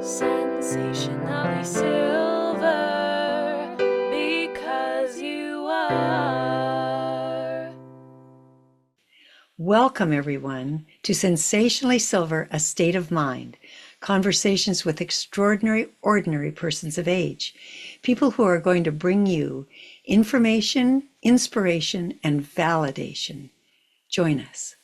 Sensationally silver, because you are. Welcome, everyone, to Sensationally Silver, A State of Mind, conversations with extraordinary, ordinary persons of age, people who are going to bring you information, inspiration, and validation. Join us.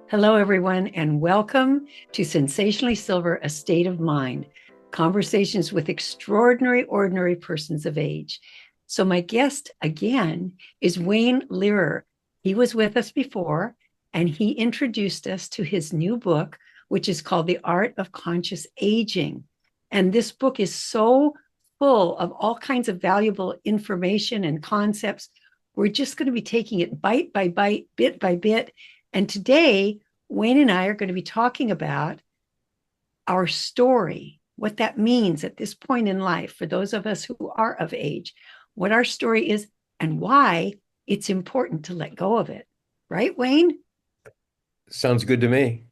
Hello, everyone, and welcome to Sensationally Silver, A State of Mind, conversations with extraordinary, ordinary persons of age. So my guest again is Wayne Lehrer. He was with us before, and he introduced us to his new book, which is called The Art of Conscious Aging. And this book is so full of all kinds of valuable information and concepts. We're just going to be taking it bite by bite, bit by bit. And today, Wayne and I are going to be talking about our story, what that means at this point in life for those of us who are of age, what our story is, and why it's important to let go of it. Right, Wayne? Sounds good to me.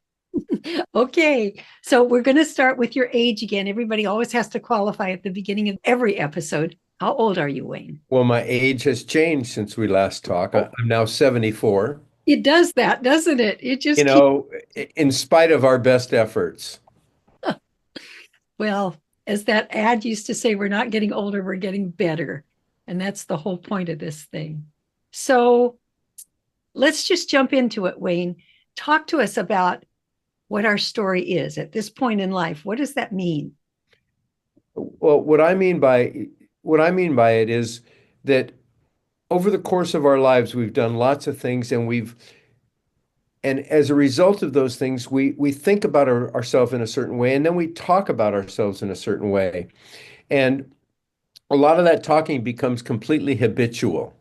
Okay, so we're going to start with your age again. Everybody always has to qualify at the beginning of every episode. How old are you, Wayne? Well, my age has changed since we last talked. I'm now 74. It does that, doesn't it? It You just keeps, know, in spite of our best efforts. well, as that ad used to say, we're not getting older, we're getting better. And that's the whole point of this thing. So let's just jump into it, Wayne. Talk to us about what our story is at this point in life. What does that mean? Well, what I mean by it is that over the course of our lives, we've done lots of things, and as a result of those things, we think about ourselves in a certain way, and then we talk about ourselves in a certain way, and a lot of that talking becomes completely habitual.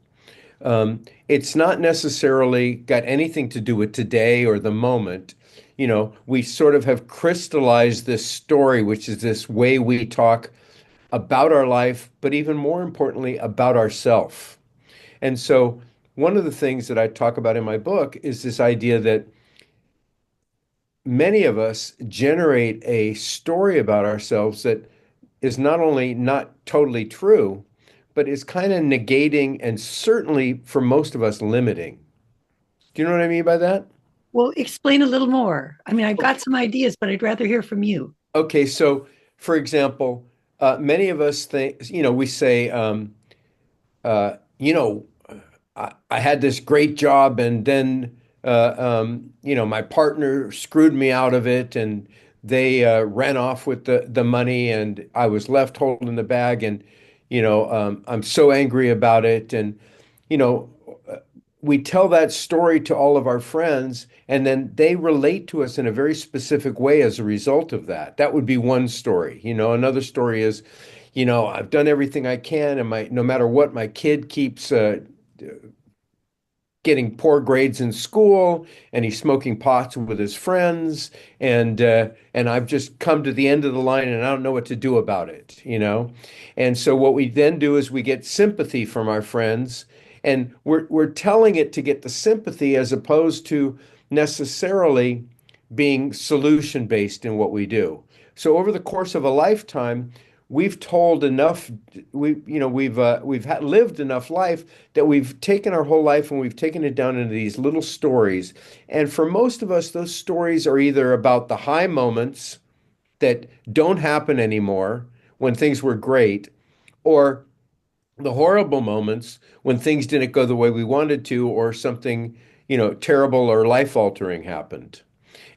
It's not necessarily got anything to do with today or the moment. You know, we sort of have crystallized this story, which is this way we talk about our life, but even more importantly, about ourself. And so, one of the things that I talk about in my book is this idea that many of us generate a story about ourselves that is not only not totally true, but is kind of negating and certainly for most of us limiting. Do you know what I mean by that? Well, explain a little more. I mean, I've got some ideas, but I'd rather hear from you. Okay, so for example, many of us think, we say, you know, I had this great job and then, my partner screwed me out of it and they ran off with the money and I was left holding the bag and, I'm so angry about it. And, you know, we tell that story to all of our friends and then they relate to us in a very specific way as a result of that. That would be one story. Another story is, I've done everything I can and no matter what, my kid keeps getting poor grades in school and he's smoking pots with his friends and I've just come to the end of the line and I don't know what to do about it. And so what we then do is we get sympathy from our friends and we're telling it to get the sympathy as opposed to necessarily being solution based in what we do. So over the course of a lifetime, we've told enough, lived enough life that we've taken our whole life and we've taken it down into these little stories. And for most of us, those stories are either about the high moments that don't happen anymore when things were great, or the horrible moments when things didn't go the way we wanted to, or something, terrible or life altering happened.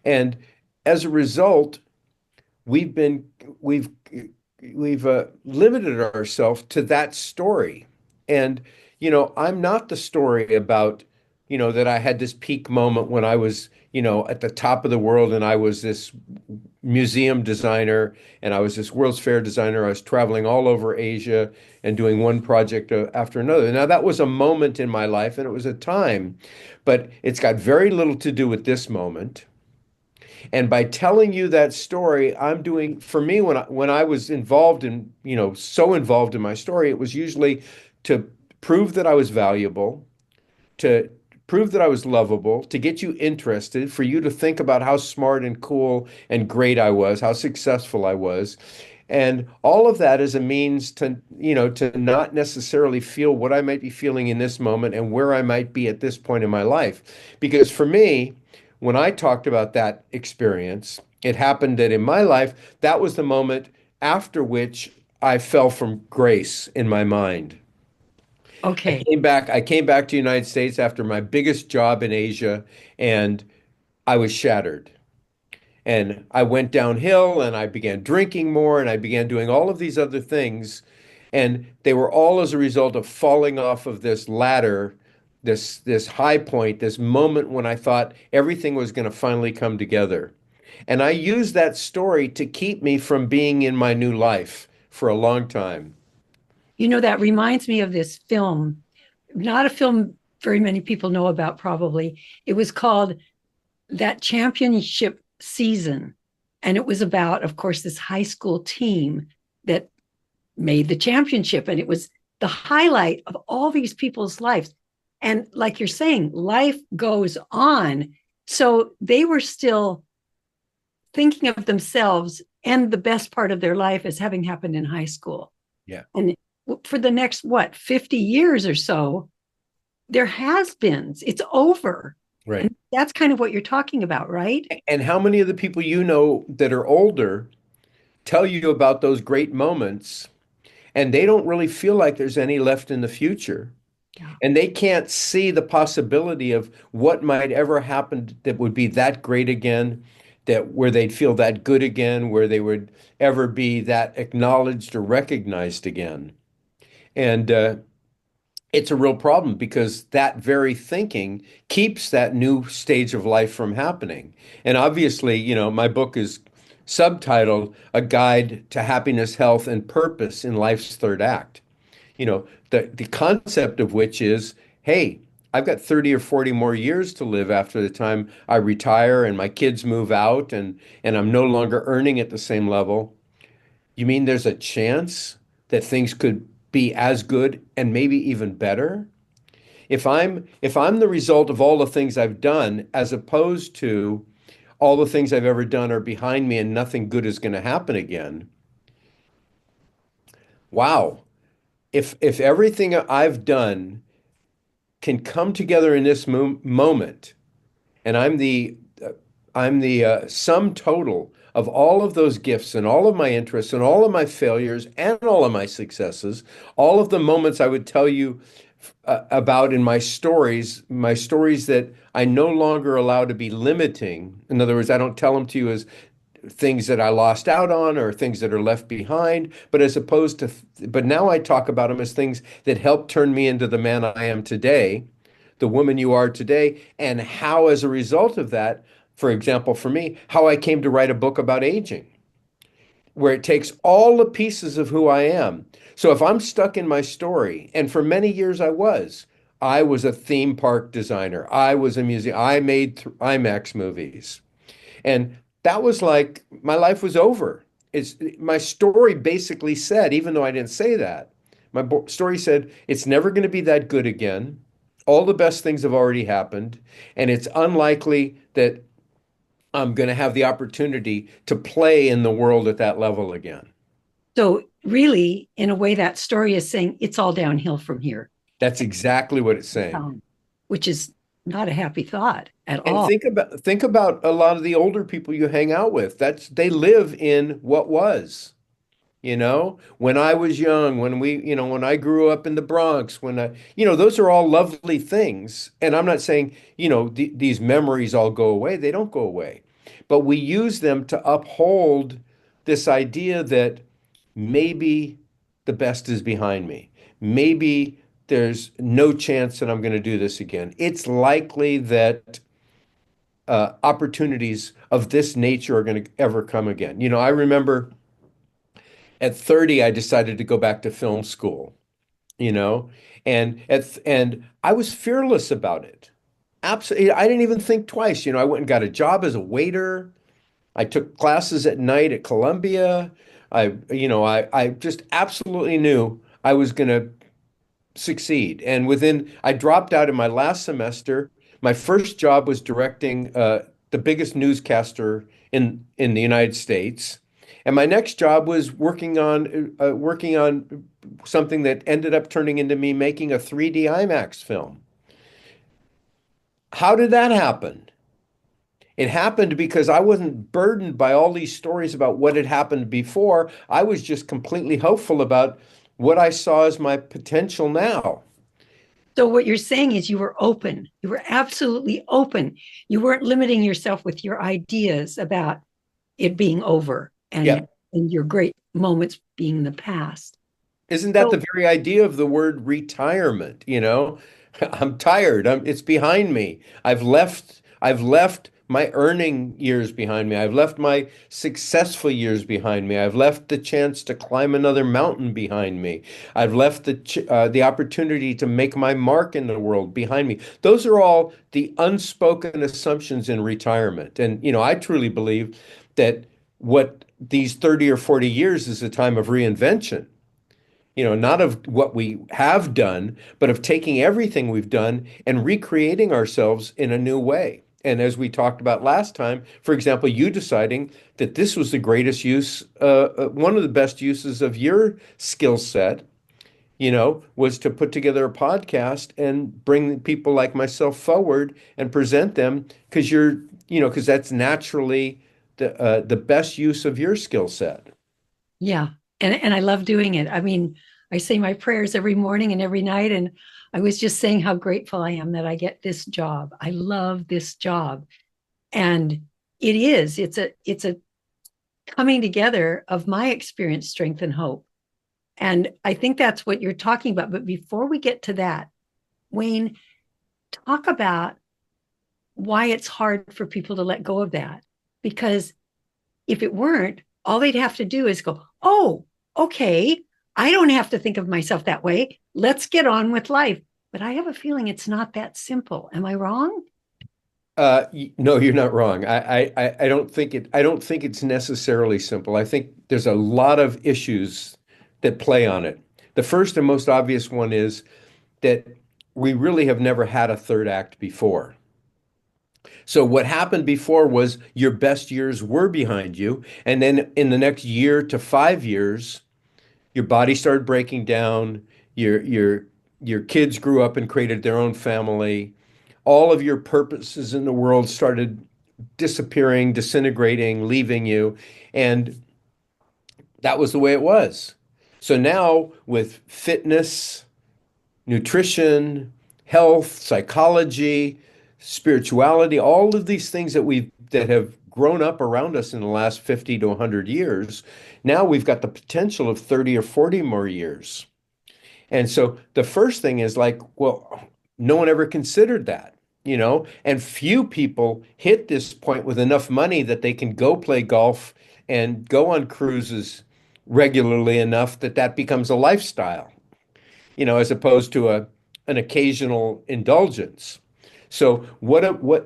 And as a result, we've been we've we've limited ourselves to that story. And I'm not the story about that I had this peak moment when I was at the top of the world and I was this museum designer and I was this World's Fair designer. I was traveling all over Asia and doing one project after another. Now that was a moment in my life and it was a time, but it's got very little to do with this moment. And by telling you that story, I'm doing, for me, when I was involved in, so involved in my story, it was usually to prove that I was valuable, to prove that I was lovable, to get you interested, for you to think about how smart and cool and great I was, how successful I was. And all of that is a means to, to not necessarily feel what I might be feeling in this moment and where I might be at this point in my life. Because for me, when I talked about that experience, it happened that in my life, that was the moment after which I fell from grace in my mind. Okay. I came back to the United States after my biggest job in Asia, and I was shattered. And I went downhill and I began drinking more and I began doing all of these other things. And they were all as a result of falling off of this ladder, this high point, this moment when I thought everything was going to finally come together. And I used that story to keep me from being in my new life for a long time. That reminds me of this film, not a film very many people know about, probably. It was called That Championship Season. And it was about, of course, this high school team that made the championship. And it was the highlight of all these people's lives. And like you're saying, life goes on. So they were still thinking of themselves and the best part of their life as having happened in high school. Yeah. And for the next, 50 years or so, there has been, it's over. Right. And that's kind of what you're talking about, right? And how many of the people you know that are older tell you about those great moments, and they don't really feel like there's any left in the future? Yeah. And they can't see the possibility of what might ever happen that would be that great again, that where they'd feel that good again, where they would ever be that acknowledged or recognized again. And it's a real problem because that very thinking keeps that new stage of life from happening. And obviously, my book is subtitled A Guide to Happiness, Health, and Purpose in Life's Third Act. The concept of which is, hey, I've got 30 or 40 more years to live after the time I retire and my kids move out and I'm no longer earning at the same level. You mean there's a chance that things could be as good and maybe even better? If I'm the result of all the things I've done, as opposed to all the things I've ever done are behind me and nothing good is going to happen again. Wow. If everything I've done can come together in this moment, and I'm the sum total of all of those gifts and all of my interests and all of my failures and all of my successes, all of the moments I would tell you about in my stories that I no longer allow to be limiting. In other words, I don't tell them to you as things that I lost out on or things that are left behind, but as opposed to, but now I talk about them as things that help turn me into the man I am today, the woman you are today, and how, as a result of that, for example, for me, how I came to write a book about aging, where it takes all the pieces of who I am. So if I'm stuck in my story, and for many years I was a theme park designer. I was a museum. I made IMAX movies. And that was like my life was over. It's my story basically said, even though I didn't say that, story said it's never going to be that good again. All the best things have already happened, and it's unlikely that I'm going to have the opportunity to play in the world at that level again. So, really, in a way, that story is saying it's all downhill from here, That's exactly what it's saying. which is not a happy thought at And all. think about a lot of the older people you hang out with. They live in what was. When I was young, when I grew up in the Bronx, those are all lovely things. And I'm not saying, these memories all go away. They don't go away. But we use them to uphold this idea that maybe the best is behind me. Maybe there's no chance that I'm going to do this again. It's likely that opportunities of this nature are going to ever come again. I remember at 30, I decided to go back to film school, you know, and I was fearless about it. Absolutely. I didn't even think twice. I went and got a job as a waiter. I took classes at night at Columbia. I just absolutely knew I was going to succeed. And I dropped out in my last semester My first job was directing the biggest newscaster in the United States, and my next job was working on something that ended up turning into me making a 3D IMAX film. How did that happen? It happened because I wasn't burdened by all these stories about what had happened before. I was just completely hopeful about what I saw as my potential now. So what you're saying is you were open. You were absolutely open. You weren't limiting yourself with your ideas about it being over Yeah. and your great moments being in the past. Isn't that So the very idea of the word retirement, you know? I'm tired. It's behind me. I've left my earning years behind me. I've left my successful years behind me. I've left the chance to climb another mountain behind me. I've left the opportunity to make my mark in the world behind me. Those are all the unspoken assumptions in retirement. And, I truly believe that what these 30 or 40 years is a time of reinvention, not of what we have done, but of taking everything we've done and recreating ourselves in a new way. And as we talked about last time, for example, you deciding that this was the greatest use, one of the best uses of your skill set, was to put together a podcast and bring people like myself forward and present them because that's naturally the best use of your skill set. yeah, and I love doing it. I mean, I say my prayers every morning and every night, and I was just saying how grateful I am that I get this job. I love this job, and it's a coming together of my experience, strength, and hope. And I think that's what you're talking about. But before we get to that, Wayne, talk about why it's hard for people to let go of that. Because if it weren't, all they'd have to do is go, oh, okay, I don't have to think of myself that way. Let's get on with life. But I have a feeling it's not that simple. Am I wrong? No, you're not wrong. I don't think it's necessarily simple. I think there's a lot of issues that play on it. The first and most obvious one is that we really have never had a third act before. So what happened before was your best years were behind you, and then in the next year to 5 years, your body started breaking down, your kids grew up and created their own family. All of your purposes in the world started disappearing, disintegrating, leaving you. And that was the way it was. So now with fitness, nutrition, health, psychology, spirituality, all of these things that have grown up around us in the last 50 to 100 years, now we've got the potential of 30 or 40 more years. And so the first thing is like, well, no one ever considered that, and few people hit this point with enough money that they can go play golf and go on cruises regularly enough that that becomes a lifestyle, as opposed to an occasional indulgence. So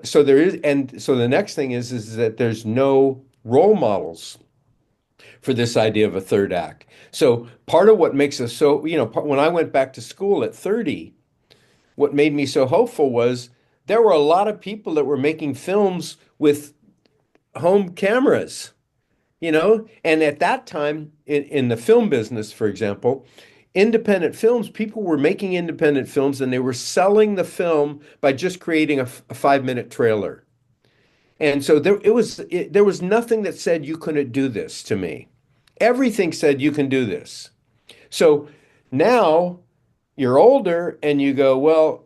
so there is, and so the next thing is that there's no role models for this idea of a third act. So part of what makes us so, when I went back to school at 30, what made me so hopeful was there were a lot of people that were making films with home cameras, and at that time in the film business, for example, independent films, people were making independent films and they were selling the film by just creating a 5-minute trailer. And so there was nothing that said you couldn't do this to me. Everything said you can do this. So now you're older and you go, well,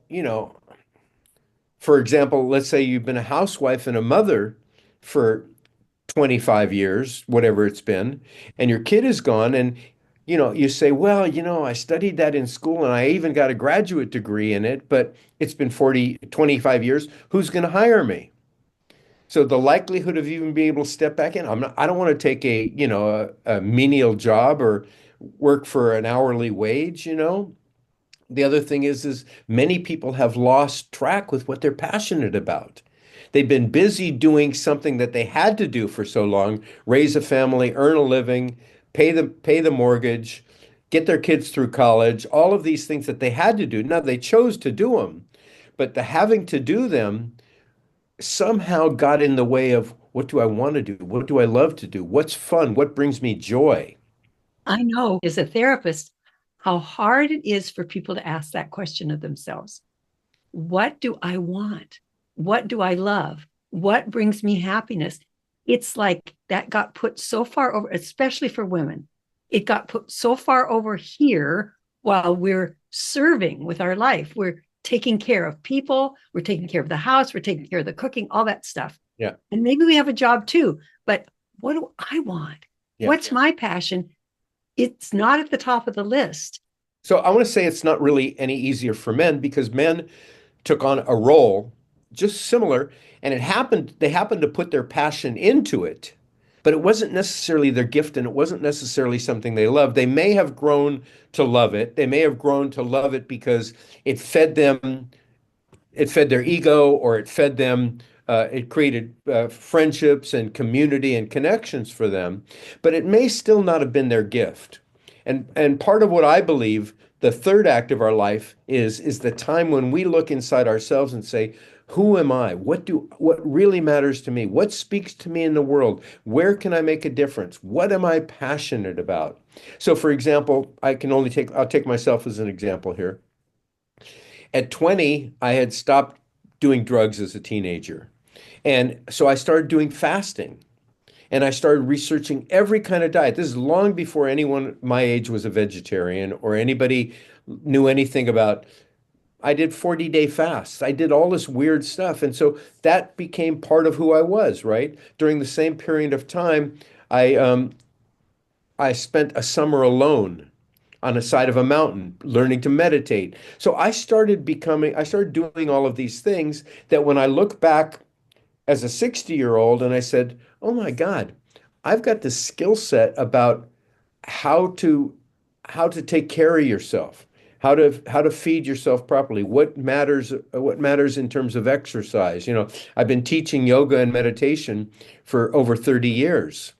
for example, let's say you've been a housewife and a mother for 25 years, whatever it's been, and your kid is gone, and you say, well, I studied that in school and I even got a graduate degree in it, but it's been 25 years. Who's going to hire me? So the likelihood of even being able to step back in, I don't want to take a menial job or work for an hourly wage. The other thing is many people have lost track with what they're passionate about. They've been busy doing something that they had to do for so long, raise a family, earn a living, pay the mortgage, get their kids through college, all of these things that they had to do. Now they chose to do them, but the having to do them somehow got in the way of what do I want to do? What do I love to do? What's fun? What brings me joy? I know as a therapist how hard it is for people to ask that question of themselves. What do I want? What do I love? What brings me happiness? It's like that got put so far over, especially for women. It got put so far over here while we're serving with our life. We're taking care of people, we're taking care of the house, we're taking care of the cooking, all that stuff. Yeah. And maybe we have a job too, but what do I want? Yeah. What's my passion? It's not at the top of the list. So I want to say it's not really any easier for men because men took on a role just similar, and they happened to put their passion into it, but it wasn't necessarily their gift and it wasn't necessarily something they loved. They may have grown to love it. They may have grown to love it because it fed them, it fed their ego, or it fed them, it created friendships and community and connections for them, but it may still not have been their gift. And part of what I believe the third act of our life is the time when we look inside ourselves and say, who am I? What really matters to me? What speaks to me in the world? Where can I make a difference? What am I passionate about? So for example, I'll take myself as an example here. At 20, I had stopped doing drugs as a teenager. And so I started doing fasting and I started researching every kind of diet. This is long before anyone my age was a vegetarian or anybody knew anything about. I did 40-day fasts. I did all this weird stuff. And so that became part of who I was, right? During the same period of time, I spent a summer alone on the side of a mountain, learning to meditate. So I started doing all of these things that when I look back as a 60-year-old and I said, oh my God, I've got this skill set about how to take care of yourself, how to feed yourself properly, what matters in terms of exercise. You know, I've been teaching yoga and meditation for over 30 years.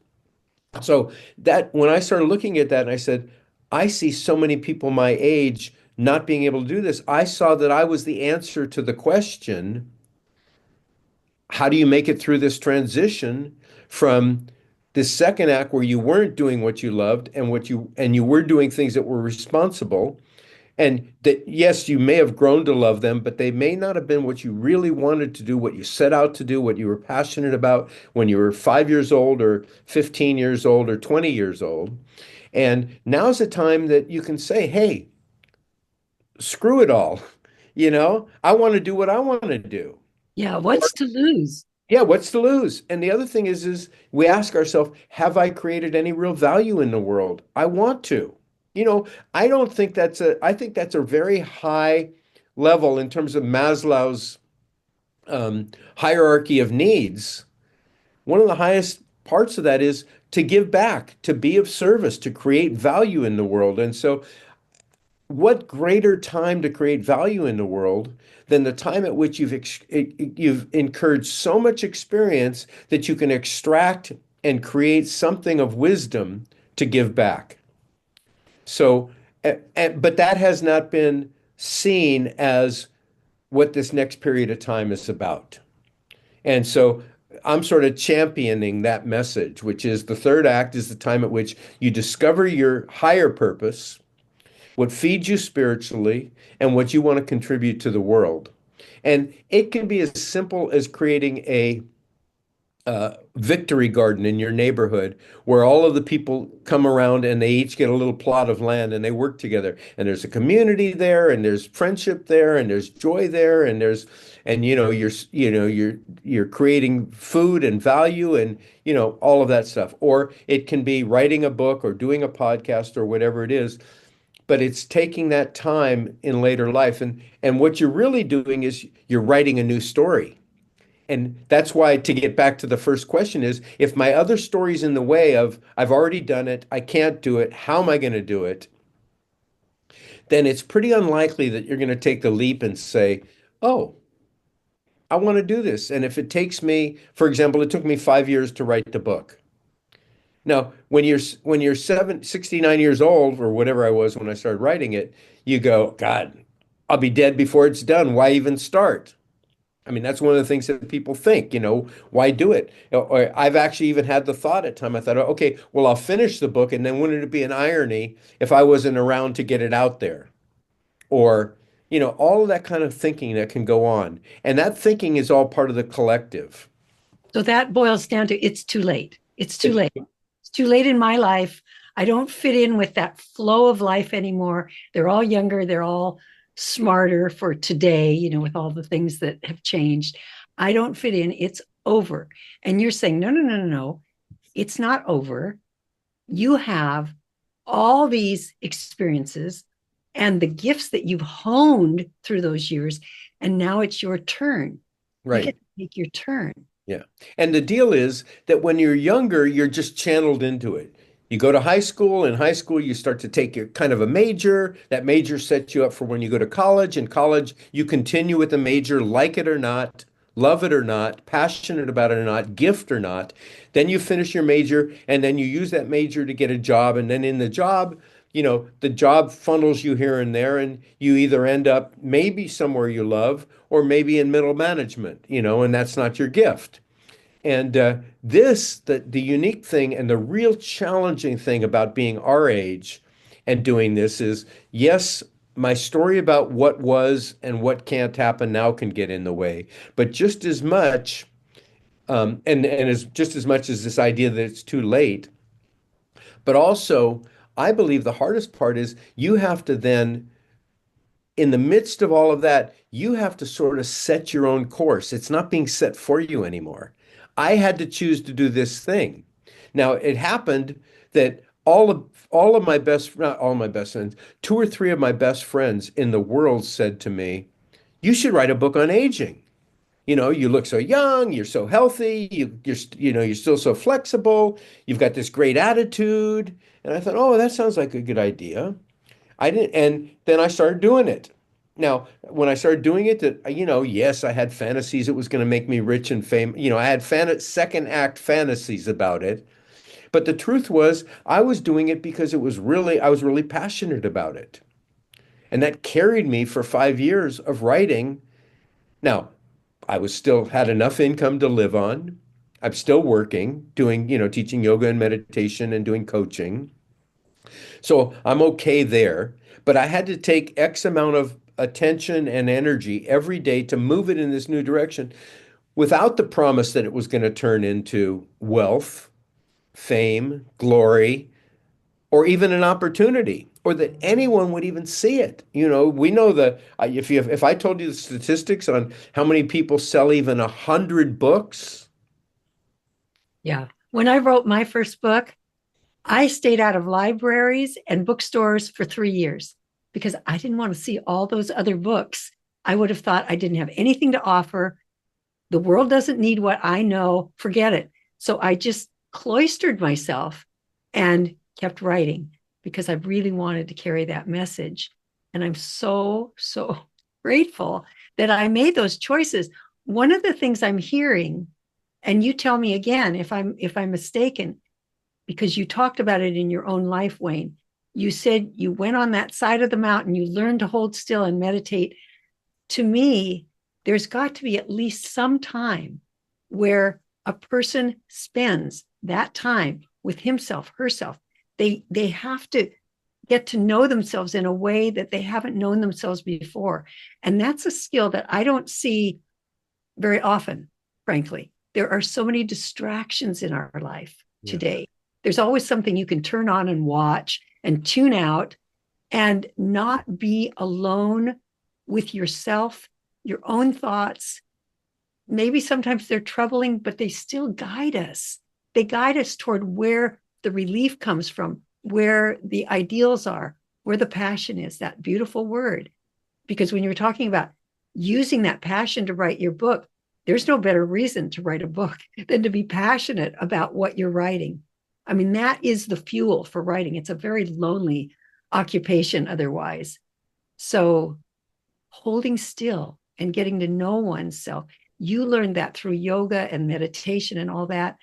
So that when I started looking at that and I said, I see so many people my age not being able to do this, I saw that I was the answer to the question, how do you make it through this transition from this second act where you weren't doing what you loved and you were doing things that were responsible, and that yes, you may have grown to love them, but they may not have been what you really wanted to do, what you set out to do, what you were passionate about when you were 5 years old or 15 years old or 20 years old. And now's the time that you can say, hey, screw it all. You know, I want to do what I want to do. Yeah, what's to lose? Yeah, what's to lose? And the other thing is we ask ourselves, have I created any real value in the world? I want to. You know, I think that's a very high level in terms of Maslow's hierarchy of needs. One of the highest parts of that is to give back, to be of service, to create value in the world. And so what greater time to create value in the world than the time at which you've incurred so much experience that you can extract and create something of wisdom to give back. So, but that has not been seen as what this next period of time is about. And so I'm sort of championing that message, which is the third act is the time at which you discover your higher purpose, what feeds you spiritually, and what you want to contribute to the world. And it can be as simple as creating a victory garden in your neighborhood where all of the people come around and they each get a little plot of land and they work together. And there's a community there, and there's friendship there, and there's joy there, and you're creating food and value and all of that stuff. Or it can be writing a book or doing a podcast or whatever it is, but it's taking that time in later life. And what you're really doing is you're writing a new story. And that's why, to get back to the first question, is if my other story's in the way of I've already done it, I can't do it, how am I going to do it? Then it's pretty unlikely that you're going to take the leap and say, oh, I want to do this. And if it takes me, for example, it took me 5 years to write the book. Now, when you're 69 years old or whatever I was when I started writing it, you go, God, I'll be dead before it's done. Why even start? I mean, that's one of the things that people think, why do it? Or I've actually even had the thought at time. I thought, okay, well, I'll finish the book, and then wouldn't it be an irony if I wasn't around to get it out there? Or, all of that kind of thinking that can go on. And that thinking is all part of the collective. So that boils down to it's too late. It's too It's, late. It's too late in my life. I don't fit in with that flow of life anymore. They're all younger. They're all smarter for today, with all the things that have changed. I don't fit in. It's over. And you're saying, no, no, no, no, no. It's not over. You have all these experiences and the gifts that you've honed through those years. And now it's your turn. You get right. to take your turn. Yeah. And the deal is that when you're younger, you're just channeled into it. You go to high school. In high school, you start to take your kind of a major. That major sets you up for when you go to college. In college, you continue with the major, like it or not, love it or not, passionate about it or not, gift or not. Then you finish your major, and then you use that major to get a job. And then in the job, the job funnels you here and there, and you either end up maybe somewhere you love or maybe in middle management, and that's not your gift. And the unique thing and the real challenging thing about being our age and doing this is, yes, my story about what was and what can't happen now can get in the way, but just as much, and as just as much as this idea that it's too late, but also I believe the hardest part is you have to then in the midst of all of that, you have to sort of set your own course. It's not being set for you anymore. I had to choose to do this thing. Now, it happened that all of my best, not all my best friends, two or three of my best friends in the world said to me, "You should write a book on aging. You look so young, you're so healthy, you're still so flexible, you've got this great attitude." And I thought, "Oh, that sounds like a good idea." I didn't, and then I started doing it. Now, when I started doing it, yes, I had fantasies it was going to make me rich and famous. I had second act fantasies about it. But the truth was, I was doing it because I was really passionate about it. And that carried me for 5 years of writing. Now, I was still had enough income to live on. I'm still working, doing, teaching yoga and meditation and doing coaching. So I'm okay there. But I had to take X amount of attention and energy every day to move it in this new direction without the promise that it was going to turn into wealth, fame, glory, or even an opportunity, or that anyone would even see it. We know that if I told you the statistics on how many people sell even 100 books. Yeah. When I wrote my first book, I stayed out of libraries and bookstores for 3 years because I didn't want to see all those other books. I would have thought I didn't have anything to offer. The world doesn't need what I know. Forget it. So I just cloistered myself and kept writing because I really wanted to carry that message. And I'm so, so grateful that I made those choices. One of the things I'm hearing, and you tell me again if I'm mistaken, because you talked about it in your own life, Wayne. You said you went on that side of the mountain, you learned to hold still and meditate. To me, there's got to be at least some time where a person spends that time with himself, herself. They have to get to know themselves in a way that they haven't known themselves before. And that's a skill that I don't see very often, frankly. There are so many distractions in our life Yeah. today. There's always something you can turn on and watch and tune out and not be alone with yourself, your own thoughts. Maybe sometimes they're troubling, but they still guide us. They guide us toward where the relief comes from, where the ideals are, where the passion is, that beautiful word. Because when you're talking about using that passion to write your book, there's no better reason to write a book than to be passionate about what you're writing. I mean, that is the fuel for writing. It's a very lonely occupation otherwise. So holding still and getting to know oneself, you learned that through yoga and meditation and all that.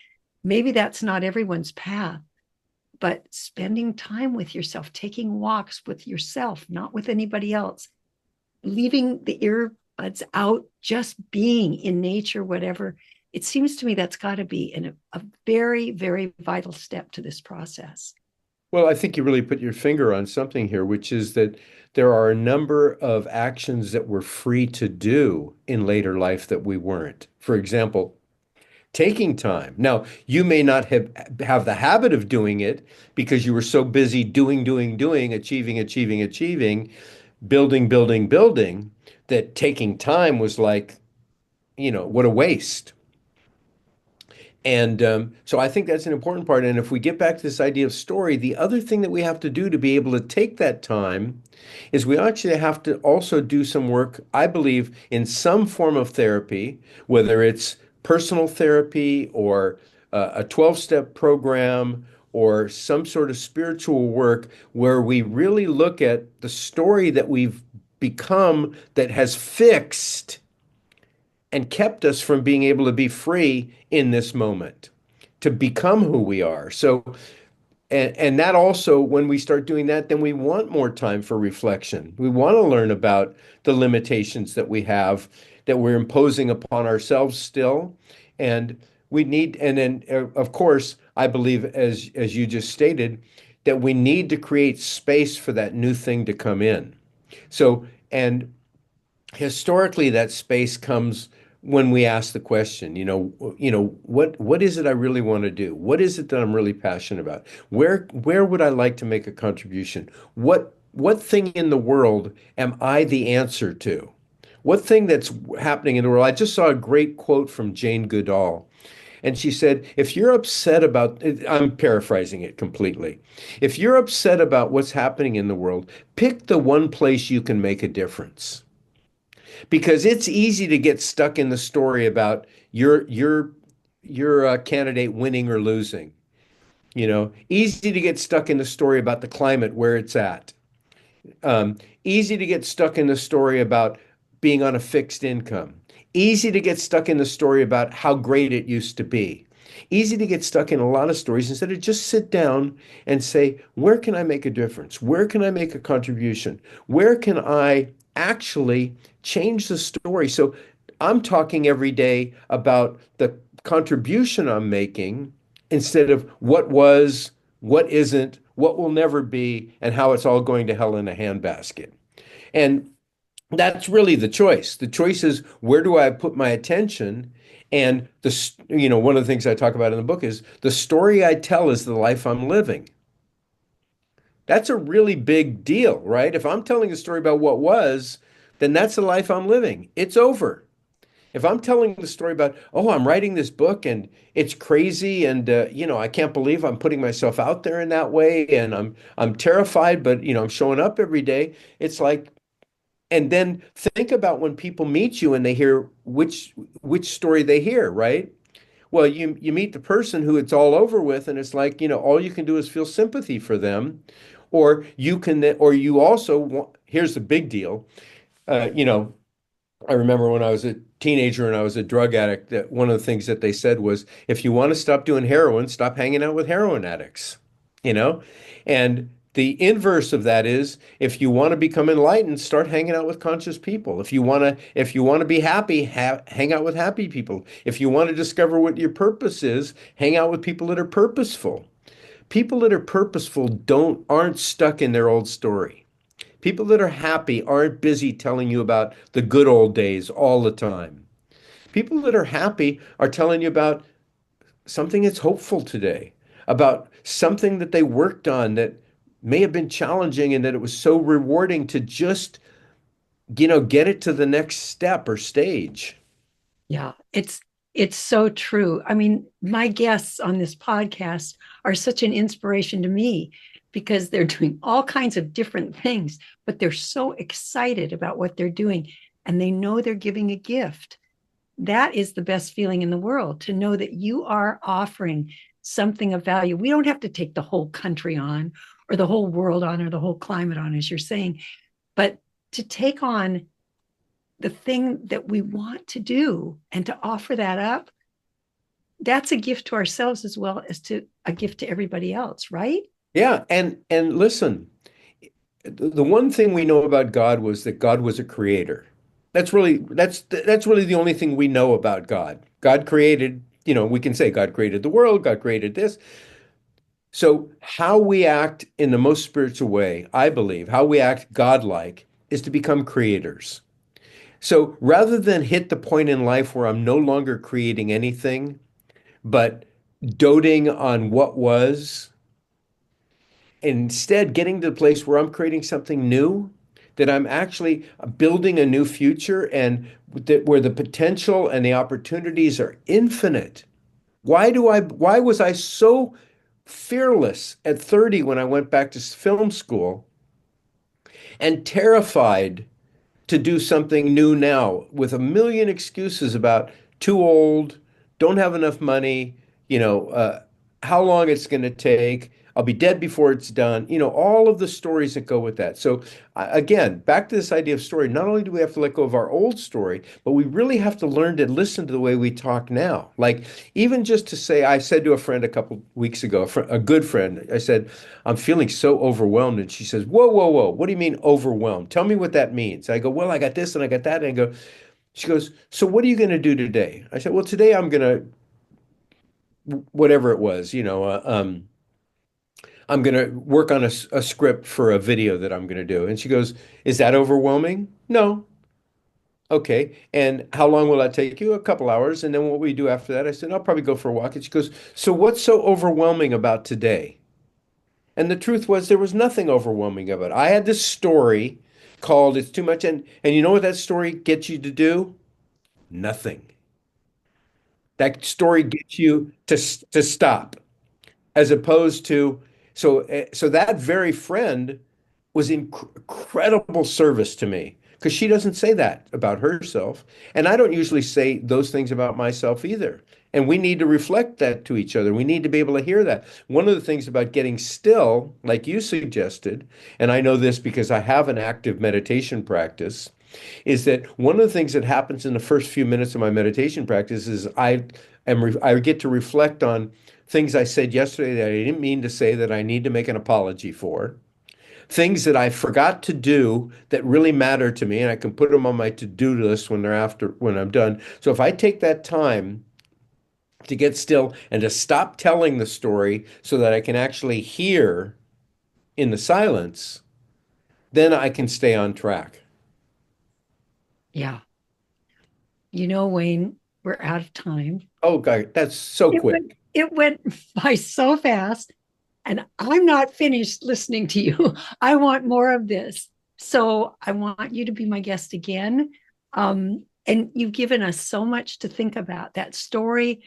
Maybe that's not everyone's path, but spending time with yourself, taking walks with yourself, not with anybody else, leaving the earbuds out, just being in nature, whatever. It seems to me that's got to be a very, very vital step to this process. Well, I think you really put your finger on something here, which is that there are a number of actions that we're free to do in later life that we weren't. For example, taking time. Now, you may not have the habit of doing it because you were so busy doing, achieving, building, that taking time was like, what a waste. And so I think that's an important part. And if we get back to this idea of story, the other thing that we have to do to be able to take that time is we actually have to also do some work, I believe, in some form of therapy, whether it's personal therapy or a 12-step program or some sort of spiritual work where we really look at the story that we've become that has fixed and kept us from being able to be free in this moment, to become who we are. So, and that also, when we start doing that, then we want more time for reflection. We want to learn about the limitations that we have, that we're imposing upon ourselves still. And we need, and then of course, I believe, as you just stated, that we need to create space for that new thing to come in. So, and historically that space comes when we ask the question, what is it I really want to do? What is it that I'm really passionate about? Where would I like to make a contribution? What thing in the world am I the answer to? What thing that's happening in the world? I just saw a great quote from Jane Goodall. And she said, if you're upset about, I'm paraphrasing it completely. If you're upset about what's happening in the world, pick the one place you can make a difference, because it's easy to get stuck in the story about your candidate winning or losing. Easy to get stuck in the story about the climate where it's at. Easy to get stuck in the story about being on a fixed income. Easy to get stuck in the story about how great it used to be. Easy to get stuck in a lot of stories instead of just sit down and say, where can I make a difference? Where can I make a contribution? Where can I actually change the story? So I'm talking every day about the contribution I'm making instead of what was, what isn't, what will never be, and how it's all going to hell in a handbasket. And that's really the choice. The choice is, where do I put my attention? And one of the things I talk about in the book is the story I tell is the life I'm living. That's a really big deal, right? If I'm telling a story about what was, then that's the life I'm living. It's over. If I'm telling the story about, oh, I'm writing this book and it's crazy and I can't believe I'm putting myself out there in that way and I'm terrified, but I'm showing up every day. It's like, and then think about when people meet you and they hear which story they hear, right? Well, you meet the person who it's all over with, and it's like, all you can do is feel sympathy for them, or you also want, here's the big deal. Uh, you know, I remember when I was a teenager and I was a drug addict, that one of the things that they said was, if you want to stop doing heroin, stop hanging out with heroin addicts, you know? And the inverse of that is, if you want to become enlightened, start hanging out with conscious people. If you want to be happy, hang out with happy people. If you want to discover what your purpose is, hang out with people that are purposeful. People that are purposeful aren't stuck in their old story. People that are happy aren't busy telling you about the good old days all the time. People that are happy are telling you about something that's hopeful today, about something that they worked on that may have been challenging and that it was so rewarding to just, get it to the next step or stage. Yeah, it's so true. I mean, my guests on this podcast are such an inspiration to me because they're doing all kinds of different things, but they're so excited about what they're doing and they know they're giving a gift. That is the best feeling in the world, to know that you are offering something of value. We don't have to take the whole country on or the whole world on or the whole climate on, as you're saying, but to take on the thing that we want to do and to offer that up, that's a gift to ourselves as well as to a gift to everybody else, right? Yeah, and listen, the one thing we know about God was that God was a creator. That's really the only thing we know about God. God created, we can say God created the world, God created this. So how we act in the most spiritual way, I believe, how we act godlike is to become creators. So rather than hit the point in life where I'm no longer creating anything, but doting on what was, instead getting to the place where I'm creating something new, that I'm actually building a new future and that where the potential and the opportunities are infinite. Why was I so fearless at 30 when I went back to film school and terrified to do something new now with a million excuses about too old, don't have enough money, how long it's going to take. I'll be dead before it's done. All of the stories that go with that. So again, back to this idea of story. Not only do we have to let go of our old story, but we really have to learn to listen to the way we talk now. Like even just to say, I said to a friend a couple weeks ago, a good friend, I said, I'm feeling so overwhelmed. And she says, whoa, whoa, whoa. What do you mean overwhelmed? Tell me what that means. I go, well, I got this and I got that. And I go, she goes, so what are you going to do today? I said, well, today I'm going to, whatever it was, I'm going to work on a script for a video that I'm going to do. And she goes, is that overwhelming? No. Okay. And how long will that take you? A couple hours. And then what will you do after that? I said, I'll probably go for a walk. And she goes, so what's so overwhelming about today? And the truth was there was nothing overwhelming about it. I had this story called It's Too Much. And you know what that story gets you to do? Nothing. That story gets you to stop, as opposed to so that very friend was incredible service to me because she doesn't say that about herself, and I don't usually say those things about myself either. And we need to reflect that to each other. We need to be able to hear that. One of the things about getting still, like you suggested, and I know this because I have an active meditation practice, is that one of the things that happens in the first few minutes of my meditation practice is I get to reflect on things I said yesterday that I didn't mean to say that I need to make an apology for, things that I forgot to do that really matter to me, and I can put them on my to-do list when I'm done. So if I take that time to get still and to stop telling the story so that I can actually hear in the silence, then I can stay on track. Yeah. Wayne, we're out of time. Oh, God, that's so quick. It went by so fast, and I'm not finished listening to you. I want more of this. So I want you to be my guest again. And you've given us so much to think about that story,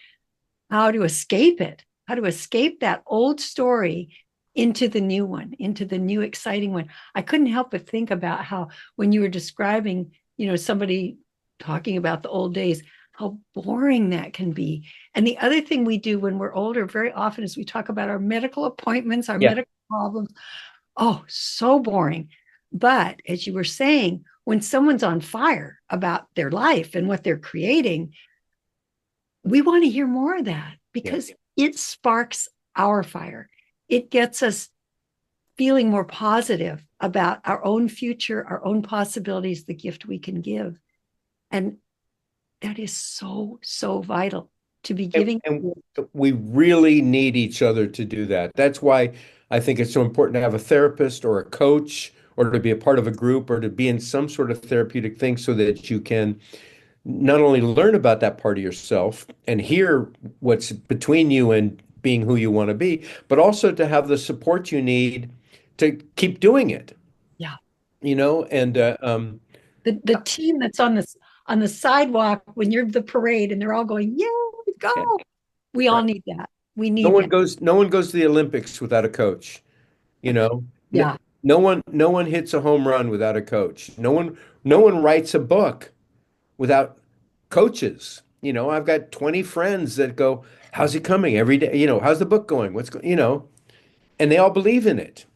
how to escape it, how to escape that old story into the new one, into the new exciting one. I couldn't help but think about how when you were describing, somebody talking about the old days, how boring that can be. And the other thing we do when we're older very often is we talk about our medical appointments, our Yeah. medical problems. Oh, so boring. But as you were saying, when someone's on fire about their life and what they're creating, we want to hear more of that because it sparks our fire. It gets us feeling more positive about our own future, our own possibilities, the gift we can give. And that is so, so vital to be giving. And we really need each other to do that. That's why I think it's so important to have a therapist or a coach or to be a part of a group or to be in some sort of therapeutic thing so that you can not only learn about that part of yourself and hear what's between you and being who you want to be, but also to have the support you need to keep doing it. Yeah. And The team that's on the sidewalk when you're the parade and they're all going, yeah, go. We all need that. We need that. no one goes to the Olympics without a coach. You know, no, Yeah. no one hits a home run without a coach. No one writes a book without coaches. I've got 20 friends that go, how's it coming every day? How's the book going? And they all believe in it.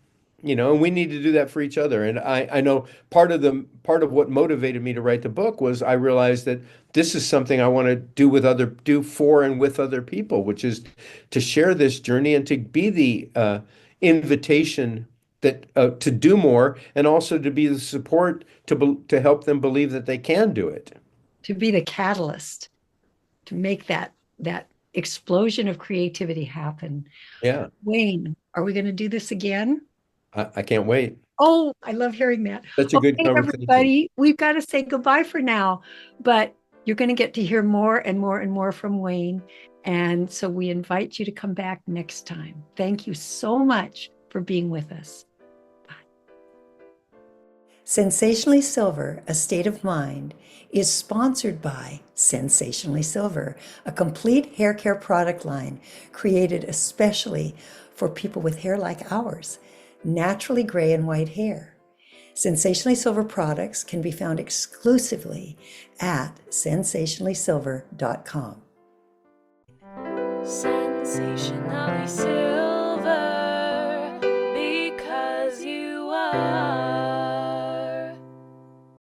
And we need to do that for each other. And I know part of what motivated me to write the book was I realized that this is something I want to do for and with other people, which is to share this journey and to be the invitation that to do more, and also to be the support to help them believe that they can do it. To be the catalyst to make that explosion of creativity happen. Yeah, Wayne, are we going to do this again? I can't wait. Oh, I love hearing that. Such a good Okay, conversation. everybody, we've got to say goodbye for now, but you're going to get to hear more and more and more from Wayne. And so we invite you to come back next time. Thank you so much for being with us. Bye. Sensationally Silver, A State of Mind, is sponsored by Sensationally Silver, a complete hair care product line created especially for people with hair like ours, naturally gray and white hair. Sensationally Silver products can be found exclusively at sensationallysilver.com. Sensationally silver, because you are.